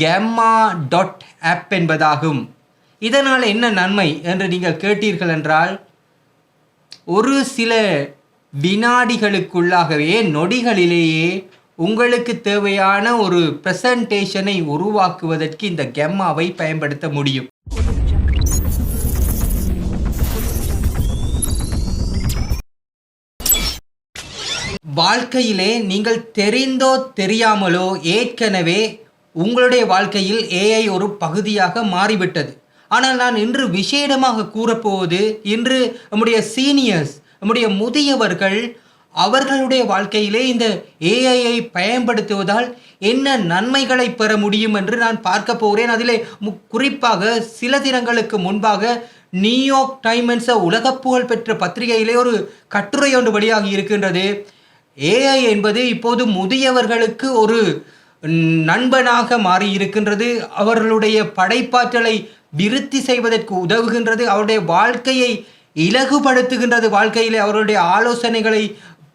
கெம்மா dot app என்பதாகும். இதனால் என்ன நன்மை என்று நீங்கள் கேட்டீர்கள் என்றால், ஒரு சில வினாடிகளுக்குள்ளாகவே நொடிகளிலேயே உங்களுக்கு தேவையான ஒரு பிரசன்டேஷனை உருவாக்குவதற்கு இந்த கெம்மாவை பயன்படுத்த முடியும். வாழ்க்கையிலே நீங்கள் தெரிந்தோ தெரியாமலோ ஏற்கனவே உங்களுடைய வாழ்க்கையில் ஏஐ ஒரு பகுதியாக மாறிவிட்டது. ஆனால் நான் இன்று விசேடமாக கூறப்போவது, இன்று நம்முடைய சீனியர்ஸ், நம்முடைய முதியவர்கள் அவர்களுடைய வாழ்க்கையிலே இந்த ஏஐயை பயன்படுத்துவதால் என்ன நன்மைகளை பெற முடியும் என்று நான் பார்க்க போகிறேன். அதிலே குறிப்பாக சில தினங்களுக்கு முன்பாக நியூயார்க் டைம்ஸ் உலக புகழ் பெற்ற பத்திரிகையிலே ஒரு கட்டுரை ஒன்று வெளியாகி இருக்கின்றது. ஏஐ என்பது இப்போது முதியவர்களுக்கு ஒரு நண்பனாக மாறி இருக்கின்றது. அவர்களுடைய படைப்பாற்றலை விருத்தி செய்வதற்கு உதவுகின்றது. அவருடைய வாழ்க்கையை இலகுபடுத்துகின்றது. வாழ்க்கையிலே அவர்களுடைய ஆலோசனைகளை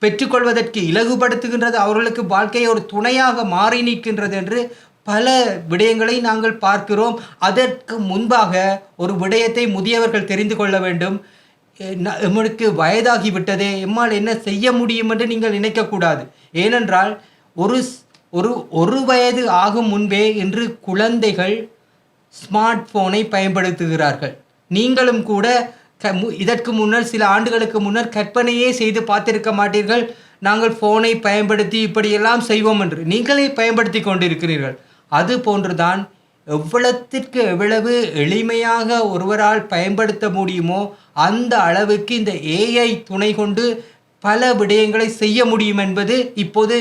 பெற்றுக்கொள்வதற்கு இலகுபடுத்துகின்றது. அவர்களுக்கு வாழ்க்கையை ஒரு துணையாக மாறி நிற்கின்றது என்று பல விடயங்களை நாங்கள் பார்க்கிறோம். அதற்கு முன்பாக ஒரு விடயத்தை முதியவர்கள் தெரிந்து கொள்ள வேண்டும். நம்மளுக்கு வயதாகிவிட்டதே, எம்மால் என்ன செய்ய முடியும் என்று நீங்கள் நினைக்கக்கூடாது. ஏனென்றால் ஒரு வயது ஆகும் முன்பே இன்று குழந்தைகள் ஸ்மார்ட் போனை பயன்படுத்துகிறார்கள். நீங்களும் கூட இதற்கு முன்னர் சில ஆண்டுகளுக்கு முன்னர் கற்பனையே செய்து பார்த்திருக்க மாட்டீர்கள், நாங்கள் ஃபோனை பயன்படுத்தி இப்படியெல்லாம் செய்வோம் என்று. நீங்களே பயன்படுத்தி கொண்டிருக்கிறீர்கள். அது போன்றுதான் எவ்வளத்திற்கு எவ்வளவு எளிமையாக ஒருவரால் பயன்படுத்த முடியுமோ அந்த அளவுக்கு இந்த ஏஐ துணை கொண்டு பல விடயங்களை செய்ய முடியும் என்பது இப்போது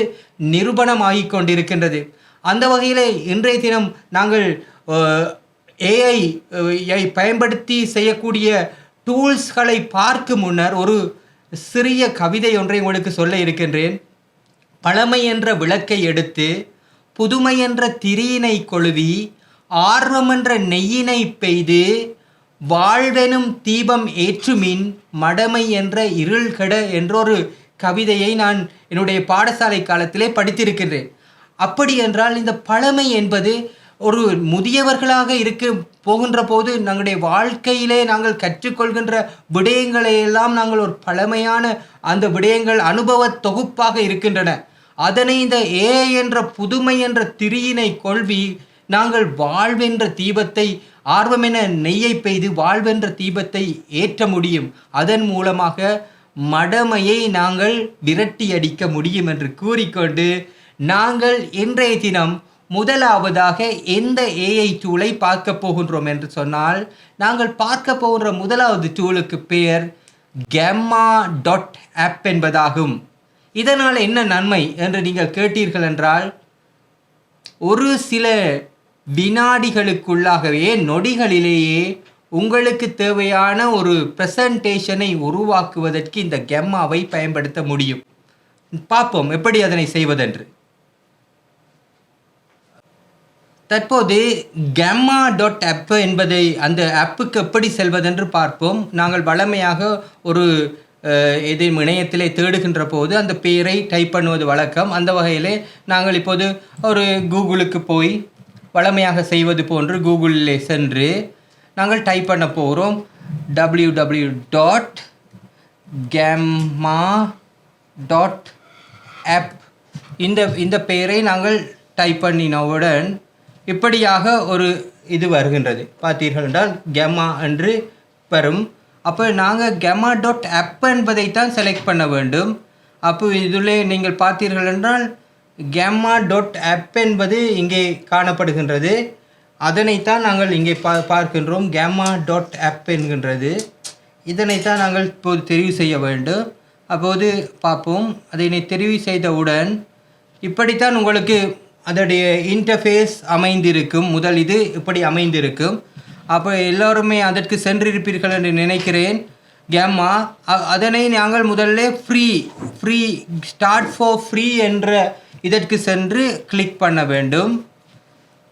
நிரூபணமாகிக் கொண்டிருக்கின்றது. அந்த வகையில் இன்றைய தினம் நாங்கள் ஏஐ பயன்படுத்தி செய்யக்கூடிய டூல்ஸ்களை பார்க்கும் முன்னர் ஒரு சிறிய கவிதை ஒன்றை உங்களுக்கு சொல்ல இருக்கின்றேன். பழமை என்ற விளக்கை எடுத்து புதுமை என்ற திரியினை கொழுவி ஆர்வமென்ற நெய்யினை பெய்து வாழ்வெனும் தீபம் ஏற்றுமின் மடமை என்ற இருள்கெட என்றொரு கவிதையை நான் என்னுடைய பாடசாலை காலத்திலே படித்திருக்கின்றேன். அப்படி என்றால் இந்த பழமை என்பது ஒரு முதியவர்களாக போகின்ற போது நம்முடைய வாழ்க்கையிலே நாங்கள் கற்றுக்கொள்கின்ற விடயங்களையெல்லாம் நாங்கள் ஒரு பழமையான அந்த விடயங்கள் அனுபவ தொகுப்பாக இருக்கின்றன. அதனை இந்த ஏஐ என்ற புதுமை என்ற திரியினை கொள்வி நாங்கள் வாழ்வென்ற தீபத்தை ஆர்வமென நெய்யை பெய்து வாழ்வென்ற தீபத்தை ஏற்ற முடியும். அதன் மூலமாக மடமையை நாங்கள் விரட்டி அடிக்க முடியும் என்று கூறிக்கொண்டு நாங்கள் இன்றைய தினம் முதலாவதாக எந்த ஏஐ டூலை பார்க்க போகின்றோம் என்று சொன்னால், நாங்கள் பார்க்க போகின்ற முதலாவது டூலுக்கு பெயர் கெம்மா டாட் ஆப் என்பதாகும். இதனால் என்ன நன்மை என்று நீங்கள் கேட்டீர்கள் என்றால், ஒரு சில வினாடிகளுக்குள்ளாகவே நொடிகளிலேயே உங்களுக்கு தேவையான ஒரு பிரசன்டேஷனை உருவாக்குவதற்கு இந்த கெம்மாவை பயன்படுத்த முடியும். பார்ப்போம் எப்படி அதனை செய்வதென்று. தற்போது கெம்மா டாட் ஆப் என்பதை அந்த ஆப்புக்கு எப்படி செல்வதென்று பார்ப்போம். நாங்கள் வழமையாக ஒரு எதையும் இணையத்திலே தேடுகின்ற போது அந்த பெயரை டைப் பண்ணுவது வழக்கம். அந்த வகையிலே நாங்கள் இப்போது ஒரு கூகுளுக்கு போய் வழமையாக செய்வது போன்று கூகுளிலே சென்று நாங்கள் டைப் பண்ண போகிறோம் www.gemma.app. இந்த பெயரை நாங்கள் டைப் பண்ணினவுடன் இப்படியாக ஒரு இது வருகின்றது. பார்த்தீர்கள் என்றால் கெம்மா என்று வரும். அப்போ நாங்கள் கெம்மா டாட் ஆப் என்பதைத்தான் செலக்ட் பண்ண வேண்டும். அப்போ இதில் நீங்கள் பார்த்தீர்கள் என்றால் கெம்மா டாட் ஆப் என்பது இங்கே காணப்படுகின்றது. அதனைத்தான் நாங்கள் இங்கே பார்க்கின்றோம். கெம்மா டாட் ஆப் என்கின்றது. இதனைத்தான் நாங்கள் இப்போது தெரிவு செய்ய வேண்டும். அப்போது பார்ப்போம். அதனை தெரிவு செய்தவுடன் இப்படித்தான் உங்களுக்கு அதோடைய இன்டர்ஃபேஸ் அமைந்திருக்கும். முதல் இது இப்படி அமைந்திருக்கும். அப்போ எல்லோருமே அதற்கு சென்றிருப்பீர்கள் என்று நினைக்கிறேன். கெம்மா அதனை நாங்கள் முதல்ல ஃப்ரீ ஸ்டார்ட் ஃபார் ஃப்ரீ என்ற இதற்கு சென்று கிளிக் பண்ண வேண்டும்.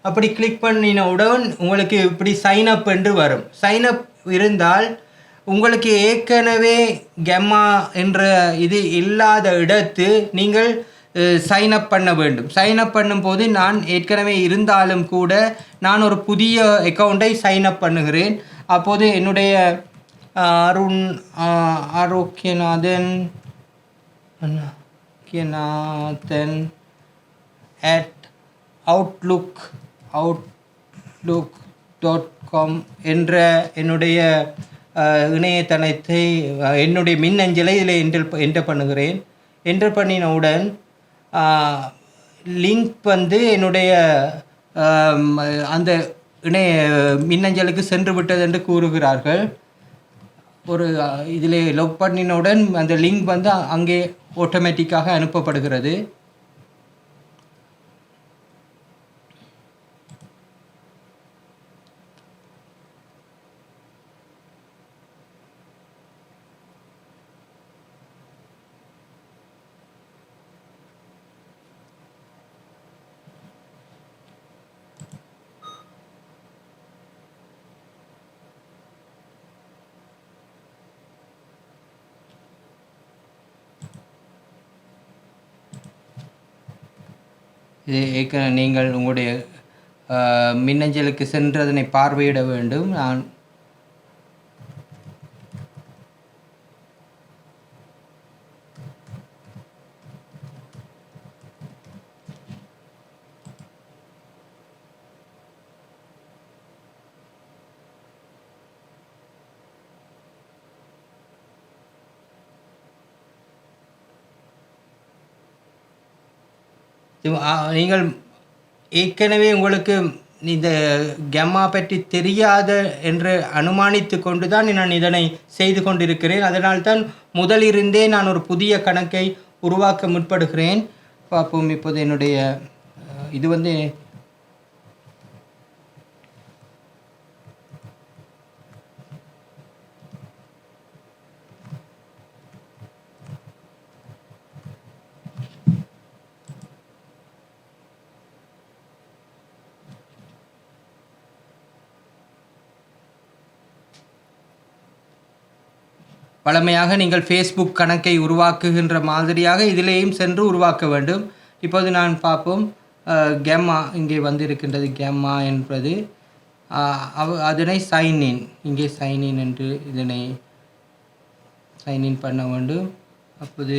அப்படி கிளிக் பண்ணினவுடன் உங்களுக்கு இப்படி சைன் அப் என்று வரும். சைன் அப் இருந்தால் உங்களுக்கு ஏற்கனவே கெம்மா என்ற இது இல்லாத இடத்து நீங்கள் சைன் அப் பண்ண வேண்டும். சைன் அப் பண்ணும்போது நான் ஏற்கனவே இருந்தாலும் கூட நான் ஒரு புதிய அக்கௌண்ட்டை சைன் அப் பண்ணுகிறேன். அப்போது என்னுடைய அருண் ஆரோக்கியநாதன் ஆரோக்கியநாதன் அட் outlook.com என்ற என்னுடைய இணையதளத்தை என்னுடைய மின்னஞ்சலை இதில் என்டர் பண்ணுகிறேன். என்டர் பண்ணினவுடன் லிங்க் வந்து என்னுடைய அந்த இணைய மின்னஞ்சலுக்கு சென்று விட்டது என்று கூறுகிறார்கள். ஒரு இதில் லொக் பண்ணினவுடன் அந்த லிங்க் வந்து அங்கே ஆட்டோமேட்டிக்காக அனுப்பப்படுகிறது. நீங்கள் உங்களுடைய மின்னஞ்சலுக்கு சென்று அதனை பார்வையிட வேண்டும். நான் நீங்கள் ஏற்கனவே உங்களுக்கு இந்த கெம்மா பற்றி தெரியாத என்று அனுமானித்து கொண்டு தான் நான் இதனை செய்து கொண்டிருக்கிறேன். அதனால்தான் முதலிருந்தே நான் ஒரு புதிய கணக்கை உருவாக்க முற்படுகிறேன். பார்ப்போம். இப்போது என்னுடைய இது வந்து வழமையாக நீங்கள் ஃபேஸ்புக் கணக்கை உருவாக்குகின்ற மாதிரியாக இதிலேயும் சென்று உருவாக்க வேண்டும். இப்போது நான் பார்ப்போம். கெம்மா இங்கே வந்திருக்கின்றது. கெம்மா என்பது அதனை சைன்இன், இங்கே சைன்இன் என்று இதனை சைன்இன் பண்ண வேண்டும். அப்போது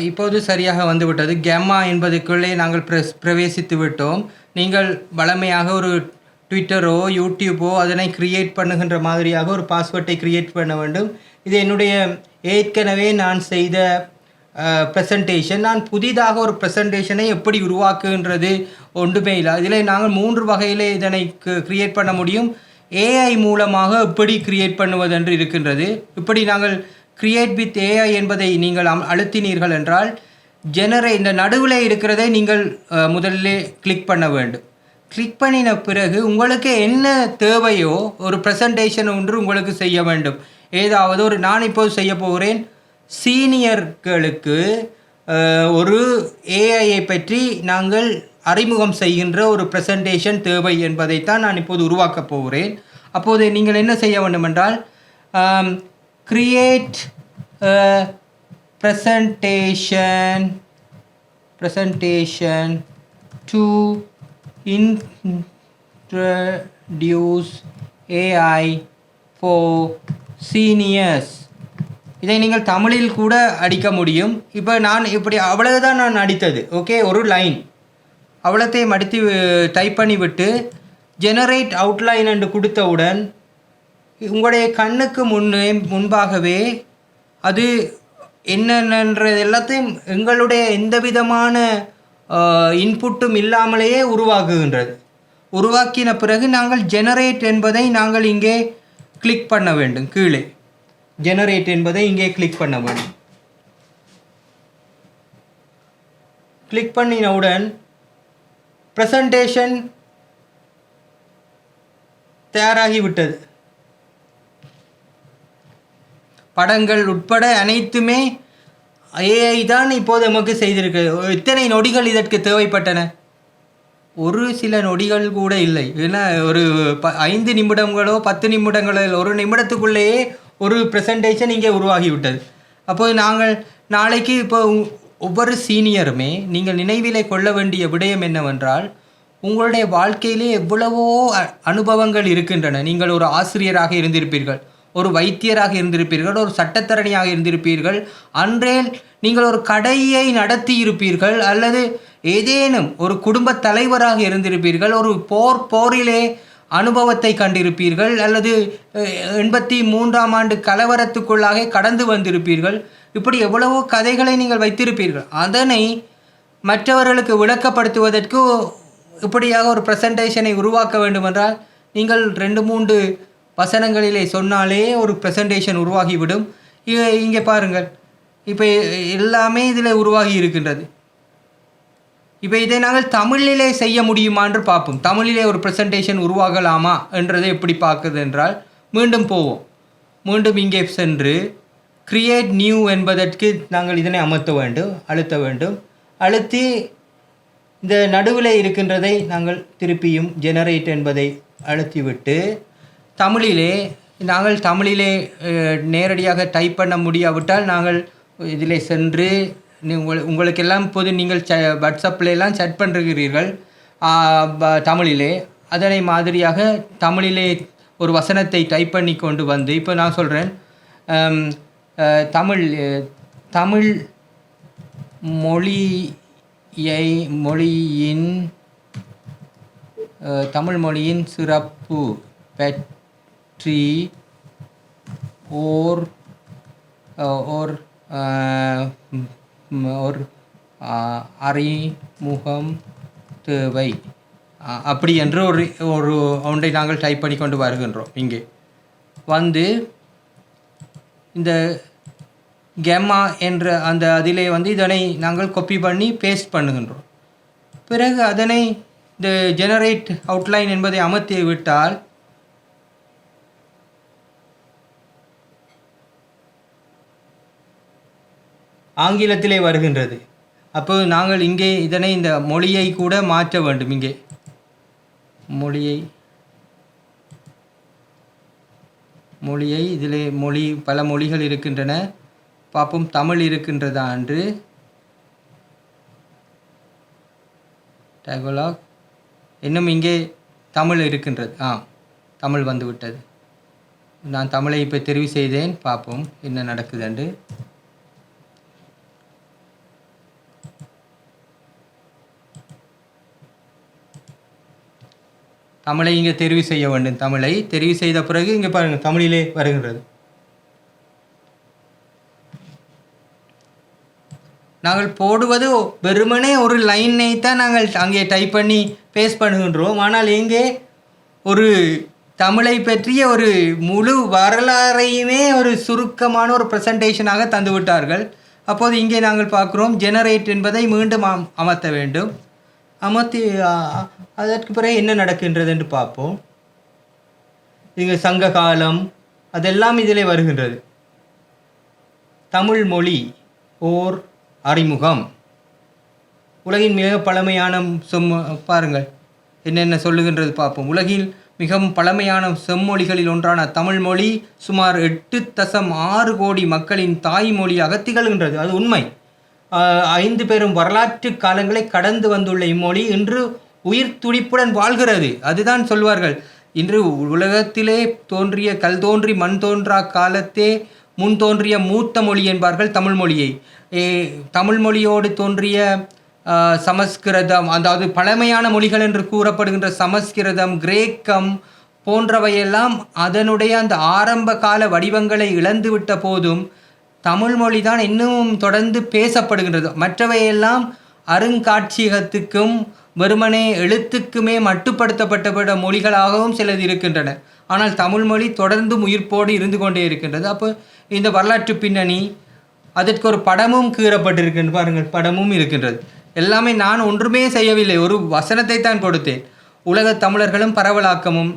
இப்போது சரியாக வந்துவிட்டது. கெம்மா என்பதுக்குள்ளே நாங்கள் பிரவேசித்து விட்டோம். நீங்கள் வழமையாக ஒரு ட்விட்டரோ யூடியூப்போ அதனை கிரியேட் பண்ணுகின்ற மாதிரியாக ஒரு பாஸ்வேர்டை கிரியேட் பண்ண வேண்டும். இது என்னுடைய ஏற்கனவே நான் செய்த ப்ரெசன்டேஷன். நான் புதிதாக ஒரு ப்ரெசன்டேஷனை எப்படி உருவாக்குகின்றது ஒன்றுமே இல்லை. இதில் நாங்கள் 3 வகையில் இதனை கிரியேட் பண்ண முடியும். ஏஐ மூலமாக எப்படி கிரியேட் பண்ணுவதென்று இருக்கின்றது. இப்படி நாங்கள் கிரியேட் வித் ஏஐ என்பதை நீங்கள் அழுத்தினீர்கள் என்றால் இந்த நடுவில் இருக்கிறதை நீங்கள் முதலிலே கிளிக் பண்ண வேண்டும். கிளிக் பண்ணின பிறகு உங்களுக்கு என்ன தேவையோ ஒரு ப்ரெசன்டேஷன் ஒன்று உங்களுக்கு செய்ய வேண்டும். ஏதாவது ஒரு நான் இப்போது செய்ய போகிறேன். சீனியர்களுக்கு ஒரு ஏஐயை பற்றி நாங்கள் அறிமுகம் செய்கின்ற ஒரு ப்ரெசன்டேஷன் தேவை என்பதைத்தான் நான் இப்போது உருவாக்கப் போகிறேன். அப்போது நீங்கள் என்ன செய்ய வேண்டும் என்றால் create presentation to introduce AI for seniors. இதை நீங்கள் தமிழில் கூட அடிக்க முடியும். இப்போ நான் இப்படி அவ்வளவுதான் நான் அடித்தது. ஓகே, ஒரு லைன் அவ்வளோத்தையும் அடித்து டைப் பண்ணி விட்டு ஜெனரேட் அவுட்லைன் என்று கொடுத்தவுடன் உங்களுடைய கண்ணுக்கு முன்பாகவே அது என்னென்னன்றது எல்லாத்தையும் எங்களுடைய எந்த விதமான இன்புட்டும் இல்லாமலேயே உருவாக்குகின்றது. உருவாக்கின பிறகு நாங்கள் ஜெனரேட் என்பதை நாங்கள் இங்கே கிளிக் பண்ண வேண்டும். கீழே ஜெனரேட் என்பதை இங்கே கிளிக் பண்ண வேண்டும். கிளிக் பண்ணினவுடன் ப்ரெசன்டேஷன் தயாராகிவிட்டது. படங்கள் உட்பட அனைத்துமே ஏஐ தான் இப்போது நமக்கு செய்திருக்கிறது. எத்தனை நொடிகள் இதற்கு தேவைப்பட்டன? ஒரு சில நொடிகள் கூட இல்லை. ஏன்னா ஒரு 5 நிமிடங்களோ 10 நிமிடங்களோ ஒரு நிமிடத்துக்குள்ளேயே ஒரு ப்ரெசன்டேஷன் இங்கே உருவாகிவிட்டது. அப்போது நாங்கள் நாளைக்கு இப்போ ஒவ்வொரு சீனியருமே நீங்கள் நினைவிலே கொள்ள வேண்டிய விடயம் என்னவென்றால், உங்களுடைய வாழ்க்கையிலே எவ்வளவோ அனுபவங்கள் இருக்கின்றன. நீங்கள் ஒரு ஆசிரியராக இருந்திருப்பீர்கள், ஒரு வைத்தியராக இருந்திருப்பீர்கள், ஒரு சட்டத்தரணியாக இருந்திருப்பீர்கள், அன்றேல் நீங்கள் ஒரு கடையை நடத்தி இருப்பீர்கள், அல்லது ஏதேனும் ஒரு குடும்ப தலைவராக இருந்திருப்பீர்கள், ஒரு போரிலே அனுபவத்தை கண்டிருப்பீர்கள், அல்லது 83ஆம் ஆண்டு கலவரத்துக்குள்ளாக கடந்து வந்திருப்பீர்கள். இப்படி எவ்வளவோ கதைகளை நீங்கள் வைத்திருப்பீர்கள். அதனை மற்றவர்களுக்கு விளக்கப்படுத்துவதற்கு இப்படியாக ஒரு ப்ரெசன்டேஷனை உருவாக்க வேண்டுமென்றால் நீங்கள் 2-3 வசனங்களிலே சொன்னாலே ஒரு ப்ரெசன்டேஷன் உருவாகிவிடும். இங்கே பாருங்கள், இப்போ எல்லாமே இதில் உருவாகி இருக்கின்றது. இப்போ இதை நாங்கள் தமிழிலே செய்ய முடியுமா என்று பார்ப்போம். தமிழிலே ஒரு ப்ரெசன்டேஷன் உருவாகலாமா என்றதை எப்படி பார்க்குது என்றால், மீண்டும் போவோம். மீண்டும் இங்கே சென்று கிரியேட் நியூ என்பதற்கு நாங்கள் இதனை அழுத்த வேண்டும். அழுத்தி இந்த நடுவில் இருக்கின்றதை நாங்கள் திருப்பியும் ஜெனரேட் என்பதை அழுத்திவிட்டு நாங்கள் தமிழிலே நேரடியாக டைப் பண்ண முடியாவிட்டால் நாங்கள் இதிலே சென்று உங்களுக்கெல்லாம் இப்போது நீங்கள் வாட்ஸ்அப்லாம் சேட் பண்ணுகிறீர்கள் தமிழிலே. அதனை மாதிரியாக தமிழிலே ஒரு வசனத்தை டைப் பண்ணி கொண்டு வந்து, இப்போ நான் சொல்கிறேன், தமிழ் மொழியின் சிறப்பு பற்றி ஓர் அறிமுகம் தேவை அப்படி என்று ஒரு ஒன்றை நாங்கள் டைப் பண்ணி கொண்டு வருகின்றோம். இங்கே வந்து இந்த கெம்மா என்ற அந்த அதிலே வந்து இதனை நாங்கள் காப்பி பண்ணி பேஸ்ட் பண்ணுகின்றோம். பிறகு அதனை இந்த ஜெனரேட் அவுட்லைன் என்பதை அமர்த்தி விட்டால் ஆங்கிலத்திலே வருகின்றது. அப்போது நாங்கள் இங்கே இதனை இந்த மொழியை கூட மாற்ற வேண்டும். இங்கே மொழியை இதிலே பல மொழிகள் இருக்கின்றன. பார்ப்போம் தமிழ் இருக்கின்றதா என்று. டயலாக் இன்னும் இங்கே தமிழ் இருக்கின்றது. தமிழ் வந்து விட்டது. நான் தமிழை இப்போ தெரிவு செய்தேன். பார்ப்போம் என்ன நடக்குது என்று. தமிழை இங்கே தெரிவு செய்ய வேண்டும். தமிழை தெரிவு செய்த பிறகு இங்கே பாருங்கள், தமிழிலே வருகின்றது. நாங்கள் போடுவது வெறுமனே ஒரு லைனை தான் நாங்கள் அங்கே டைப் பண்ணி பேஸ்ட் பண்ணுகின்றோம். ஆனால் இங்கே ஒரு தமிழை பற்றிய ஒரு முழு வரலாறையுமே ஒரு சுருக்கமான ஒரு ப்ரெசன்டேஷனாக தந்து விட்டார்கள். அப்போது இங்கே நாங்கள் பார்க்குறோம், ஜெனரேட் என்பதை மீண்டும் அமர்த்த வேண்டும். அமர்த்தி அதற்கு பிறகு என்ன நடக்கின்றது என்று பார்ப்போம். இங்கே சங்க காலம் அதெல்லாம் இதிலே வருகின்றது. தமிழ் மொழி ஓர் அறிமுகம். உலகின் மிக பழமையான பாருங்கள் என்னென்ன சொல்லுகின்றது பார்ப்போம். உலகில் மிகவும் பழமையான செம்மொழிகளில் ஒன்றான தமிழ் மொழி சுமார் 8.6 கோடி மக்களின் தாய்மொழியாக திகழ்கின்றது. அது உண்மை. 5 பெரும் வரலாற்று காலங்களை கடந்து வந்துள்ள இம்மொழி இன்று உயிர் துடிப்புடன் வாழ்கிறது. அதுதான் சொல்வார்கள், இன்று உலகத்திலே தோன்றிய கல் தோன்றி மண் தோன்றா காலத்தே முன் தோன்றிய மூத்த மொழி என்பார்கள் தமிழ் மொழியை. தமிழ் மொழியோடு தோன்றிய சமஸ்கிருதம், அதாவது பழமையான மொழிகள் என்று கூறப்படுகின்ற சமஸ்கிருதம், கிரேக்கம் போன்றவையெல்லாம் அதனுடைய அந்த ஆரம்ப கால வடிவங்களை இழந்துவிட்ட போதும் தமிழ் மொழி தான் இன்னும் தொடர்ந்து பேசப்படுகின்றது. மற்றவையெல்லாம் அருங்காட்சியகத்துக்கும் வெறுமனே எழுத்துக்குமே மட்டுப்படுத்தப்பட்ட மொழிகளாகவும் சிலது இருக்கின்றன. ஆனால் தமிழ் மொழி தொடர்ந்து உயிர்ப்போடு இருந்து கொண்டே இருக்கின்றது. அப்போ இந்த வரலாற்று பின்னணி, அதற்கு ஒரு படமும் கீறப்பட்டிருக்கின்ற பாருங்கள், படமும் இருக்கின்றது. எல்லாமே நான் ஒன்றுமே செய்யவில்லை, ஒரு வசனத்தை தான் கொடுத்தேன். உலக தமிழர்களும் பரவலாக்கமும்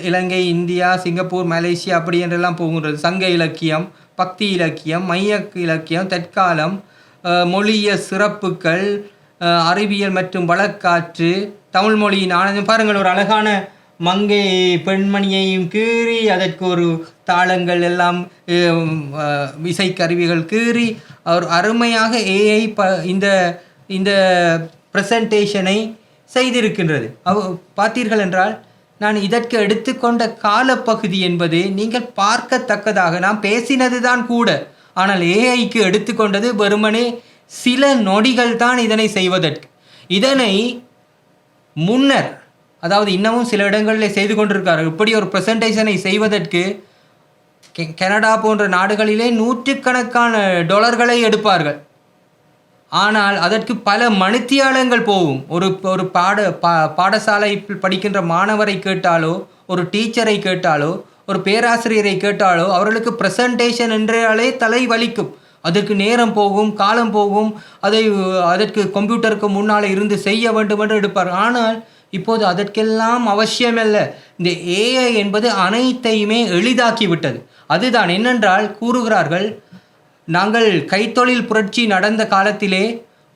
இலங்கை, இந்தியா, சிங்கப்பூர், மலேசியா அப்படி என்றெல்லாம் போகின்றது. சங்க இலக்கியம், பக்தி இலக்கியம், மைய இலக்கியம், தற்காலம், மொழிய சிறப்புகள், அறிவியல் மற்றும் வழக்காற்று, தமிழ் மொழியின் ஆனந்தம். பாருங்கள், ஒரு அழகான மங்கை பெண்மணியையும் கீறி அதற்கு ஒரு தாளங்கள் எல்லாம் இசைக்கருவிகள் கீறி ஒரு அருமையாக ஏஐ இந்த இந்த ப்ரெசன்டேஷனை செய்திருக்கின்றது. பார்த்தீர்கள் என்றால் நான் இதற்கு எடுத்துக்கொண்ட காலப்பகுதி என்பது நீங்கள் பார்க்கத்தக்கதாக, நான் பேசினது தான் கூட, ஆனால் ஏஐக்கு எடுத்துக்கொண்டது வெறுமனே சில நொடிகள் தான் இதனை செய்வதற்கு. இதனை முன்னர், அதாவது இன்னமும் சில இடங்களில் செய்து கொண்டிருக்கார்கள். இப்படி ஒரு ப்ரெசன்டேஷனை செய்வதற்கு கனடா போன்ற நாடுகளிலே நூற்றுக்கணக்கான டாலர்களை எடுப்பார்கள். ஆனால் அதற்கு பல மணித்தியாலங்கள் போகும். ஒரு பாடசாலை படிக்கின்ற மாணவரை கேட்டாலோ, ஒரு டீச்சரை கேட்டாலோ, ஒரு பேராசிரியரை கேட்டாலோ அவர்களுக்கு ப்ரெசன்டேஷன் என்றாலே தலை வலிக்கும். அதற்கு நேரம் போகும், காலம் போகும். அதற்கு கம்ப்யூட்டருக்கு முன்னால் இருந்து செய்ய வேண்டும் என்று எடுப்பார். ஆனால் இப்போது அதற்கெல்லாம் அவசியமல்ல. இந்த ஏஐ என்பது அனைத்தையுமே எளிதாக்கிவிட்டது. அதுதான் என்னென்றால் கூறுகிறார்கள், நாங்கள் கைத்தொழில் புரட்சி நடந்த காலத்திலே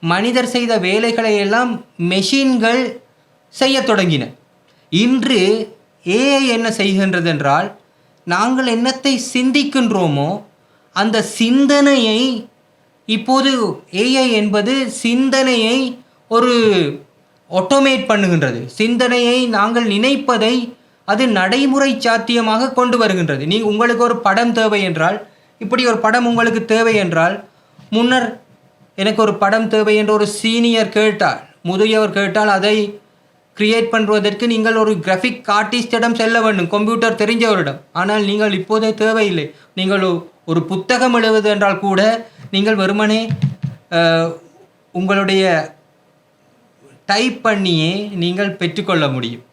மனிதர் செய்த வேலைகளை எல்லாம் மெஷின்கள் செய்ய தொடங்கின. இன்று ஏஐ என்ன செய்கின்றது என்றால், நாங்கள் என்னத்தை சிந்திக்கின்றோமோ அந்த சிந்தனையை, இப்போது ஏஐ என்பது சிந்தனையை ஒரு ஆட்டோமேட் பண்ணுகின்றது. சிந்தனையை, நாங்கள் நினைப்பதை அது நடைமுறை சாத்தியமாக கொண்டு வருகின்றது. உங்களுக்கு ஒரு படம் தேவை என்றால், இப்படி ஒரு படம் உங்களுக்கு தேவை என்றால், முன்னர் எனக்கு ஒரு படம் தேவை என்று ஒரு சீனியர் கேட்டால், முதியவர் கேட்டால், அதை கிரியேட் பண்ணுவதற்கு நீங்கள் ஒரு கிராஃபிக் ஆர்டிஸ்டிடம் செல்ல வேண்டும், கம்ப்யூட்டர் தெரிஞ்சவரிடம். ஆனால் நீங்கள் இப்போதே தேவையில்லை. நீங்கள் ஒரு புத்தகம் எழுதுவது என்றால் கூட நீங்கள் வெறுமனே உங்களுடைய டைப் பண்ணியே நீங்கள் பெற்றுக்கொள்ள முடியும்.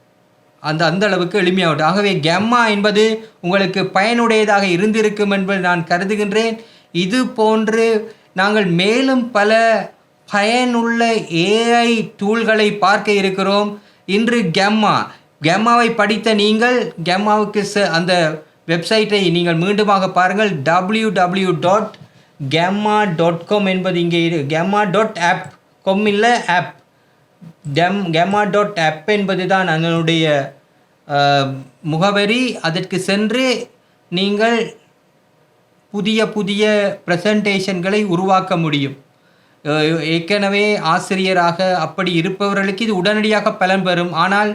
அந்த அளவுக்கு எளிமையாகும். ஆகவே கெம்மா என்பது உங்களுக்கு பயனுடையதாக இருந்திருக்கும் என்பது நான் கருதுகின்றேன். இது போன்று நாங்கள் மேலும் பல பயனுள்ள ஏஐ டூல்களை பார்க்க இருக்கிறோம். இன்று கெம்மாவை படித்த நீங்கள் கெம்மாவுக்கு அந்த வெப்சைட்டை நீங்கள் மீண்டுமாக பாருங்கள். www.gemma.com என்பது இங்கே gemma.app com இல்லை ஆப், gemma.app என்பது தான் அதனுடைய முகவரி. அதற்கு சென்று நீங்கள் புதிய ப்ரெசன்டேஷன்களை உருவாக்க முடியும். ஏற்கனவே ஆசிரியராக அப்படி இருப்பவர்களுக்கு இது உடனடியாக பலன் பெறும். ஆனால்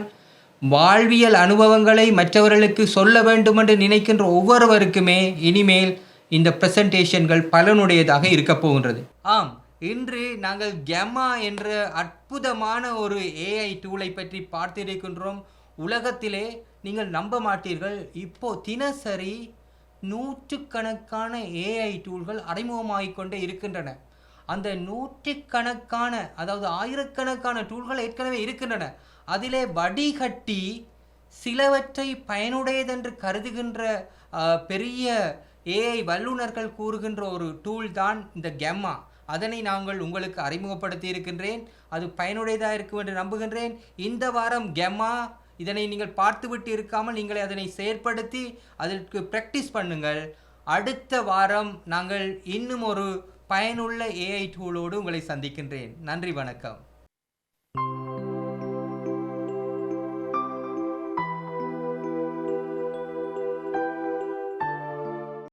வாழ்வியல் அனுபவங்களை மற்றவர்களுக்கு சொல்ல வேண்டும் என்று நினைக்கின்ற ஒவ்வொருவருக்குமே இனிமேல் இந்த ப்ரெசன்டேஷன்கள் பலனுடையதாக இருக்க போகின்றது. ஆம், இன்று நாங்கள் கெம்மா என்ற அற்புதமான ஒரு ஏஐ டூலை பற்றி பார்த்திருக்கின்றோம். உலகத்திலே நீங்கள் நம்ப மாட்டீர்கள், இப்போ தினசரி நூற்றுக்கணக்கான ஏஐ டூல்கள் அறிமுகமாகிக் கொண்டே இருக்கின்றன. அந்த நூற்றுக்கணக்கான, அதாவது ஆயிரக்கணக்கான டூல்கள் ஏற்கனவே இருக்கின்றன. அதிலே வடிகட்டி சிலவற்றை பயனுடையதென்று கருதுகின்ற பெரிய ஏஐ வல்லுநர்கள் கூறுகின்ற ஒரு டூல் தான் இந்த கெம்மா. அதனை நாங்கள் உங்களுக்கு அறிமுகப்படுத்தி இருக்கின்றேன். அது பயனுடையதாக இருக்கும் என்று நம்புகின்றேன். இந்த வாரம் கெம்மா, இதனை நீங்கள் பார்த்துவிட்டு இருக்காமல் நீங்களே அதனை செயற்படுத்தி அதற்கு ப்ராக்டிஸ் பண்ணுங்கள். அடுத்த வாரம் நாங்கள் இன்னும் ஒரு பயனுள்ள ஏஐ டூலோடு உங்களை சந்திக்கின்றேன். நன்றி, வணக்கம்.